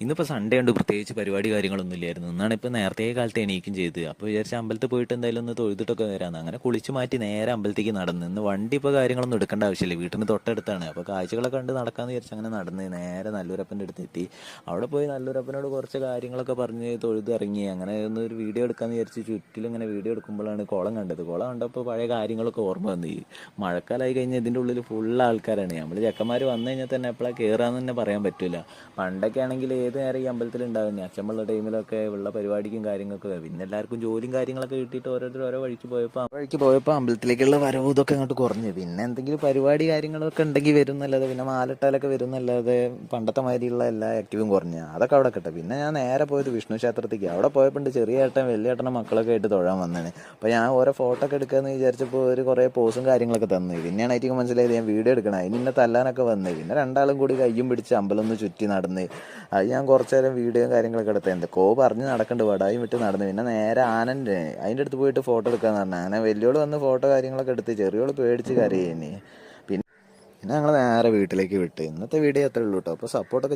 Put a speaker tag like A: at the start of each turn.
A: ഇന്നിപ്പോൾ സൺഡേ ഉണ്ട്, പ്രത്യേകിച്ച് പരിപാടി കാര്യങ്ങളൊന്നും ഇല്ലായിരുന്നു. ഇന്നാണ് ഇപ്പോൾ നേരത്തെ കാലത്ത് എണീക്കും ചെയ്ത്. അപ്പോൾ വിചാരിച്ച അമ്പലത്തിൽ പോയിട്ട് എന്തായാലും ഒന്ന് തൊഴുതിട്ടൊക്കെ വരാമെന്ന്. അങ്ങനെ കുളിച്ച് മാറ്റി നേരെ അമ്പലത്തേക്ക് നടന്ന്. ഇന്ന് വണ്ടി ഇപ്പോൾ കാര്യങ്ങളൊന്നും എടുക്കേണ്ട ആവശ്യമില്ല, വീട്ടിന് തൊട്ടടുത്താണ്. അപ്പോൾ കാഴ്ചകളൊക്കെ കണ്ട് നടക്കാമെന്ന് വിചാരിച്ച് അങ്ങനെ നടന്ന് നേരെ നല്ലൂരപ്പൻ്റെ അടുത്ത് എത്തി. അവിടെ പോയി നല്ലൂരപ്പനോട് കുറച്ച് കാര്യങ്ങളൊക്കെ പറഞ്ഞ് തൊഴുത് ഇറങ്ങി. അങ്ങനെ ഒന്ന് ഒരു വീഡിയോ എടുക്കാമെന്ന് വിചാരിച്ച് ചുറ്റിലും ഇങ്ങനെ വീഡിയോ എടുക്കുമ്പോഴാണ് കുളം കണ്ടത്. കുളം കണ്ടപ്പോൾ പഴയ കാര്യങ്ങളൊക്കെ ഓർമ്മ വന്നു. ഈ മഴക്കാലമായി കഴിഞ്ഞാൽ ഇതിൻ്റെ ഉള്ളിൽ ഫുൾ ആൾക്കാരാണ്. നമ്മൾ ചെക്കന്മാർ വന്നു കഴിഞ്ഞാൽ തന്നെ എപ്പോഴാണ് കയറാമെന്ന് തന്നെ പറയാൻ പറ്റില്ല. പണ്ടൊക്കെ ആണെങ്കിൽ ഏത് നേരം ഈ അമ്പലത്തിൽ ഉണ്ടാകും. അച്ഛമ്മയുള്ള ടൈമിലൊക്കെ ഉള്ള പരിപാടിക്കും കാര്യങ്ങളൊക്കെ. പിന്നെ എല്ലാവർക്കും ജോലിയും കാര്യങ്ങളൊക്കെ കിട്ടിയിട്ട് ഓരോരുത്തർ ഓരോ വഴിക്ക് പോയപ്പോൾ അമ്പലത്തിലേക്കുള്ള വരവും ഇതൊക്കെ അങ്ങോട്ട് കുറഞ്ഞു. പിന്നെ എന്തെങ്കിലും പരിപാടി കാര്യങ്ങളൊക്കെ ഉണ്ടെങ്കിൽ വരും എന്നല്ലാതെ, പിന്നെ മാലിട്ടാലൊക്കെ വരും എന്നല്ലാതെ പണ്ടത്തെ മാതിരിയുള്ള എല്ലാ ആക്റ്റീവും കുറഞ്ഞു. അതൊക്കെ അവിടെ കിട്ടും. പിന്നെ ഞാൻ നേരെ പോയത് വിഷ്ണു ക്ഷേത്രത്തേക്ക്. അവിടെ പോയപ്പോൾ ചെറിയ ഏട്ടൻ വലിയ ഏട്ടനും മക്കളൊക്കെ ആയിട്ട് തൊഴാൻ വന്നതാണ്. അപ്പോൾ ഞാൻ ഓരോ ഫോട്ടോ ഒക്കെ എടുക്കാമെന്ന് വിചാരിച്ചപ്പോൾ ഒരു കുറേ പോസും കാര്യങ്ങളൊക്കെ തന്നു. പിന്നെയാണ് എനിക്ക് മനസ്സിലായത് ഞാൻ വീഡിയോ എടുക്കണം. അതിന് എന്നെ തല്ലാനൊക്കെ വന്നത്. പിന്നെ രണ്ടാളും കൂടി കയ്യും പിടിച്ച് അമ്പലം ഒന്ന് ചുറ്റി നടന്ന്. അത് ഞാൻ കുറച്ച് നേരം വീഡിയോയും കാര്യങ്ങളൊക്കെ എടുത്തത്. എന്തൊക്കെയോ പറഞ്ഞ് നടക്കണ്ട്, വടായും വിട്ട് നടന്ന്. പിന്നെ നേരെ ആനൻ്റെ അതിൻ്റെ അടുത്ത് പോയിട്ട് ഫോട്ടോ എടുക്കാന്ന് പറഞ്ഞു. അങ്ങനെ വലിയോള് വന്ന് ഫോട്ടോ കാര്യങ്ങളൊക്കെ എടുത്ത്, ചെറിയോള് പേടിച്ച് കരയേനി. പിന്നെ ഞങ്ങൾ നേരെ വീട്ടിലേക്ക് വിട്ട്. ഇന്നത്തെ വീഡിയോ അത്രേ ഉള്ളൂ കേട്ടോ. അപ്പോൾ സപ്പോർട്ടൊക്കെ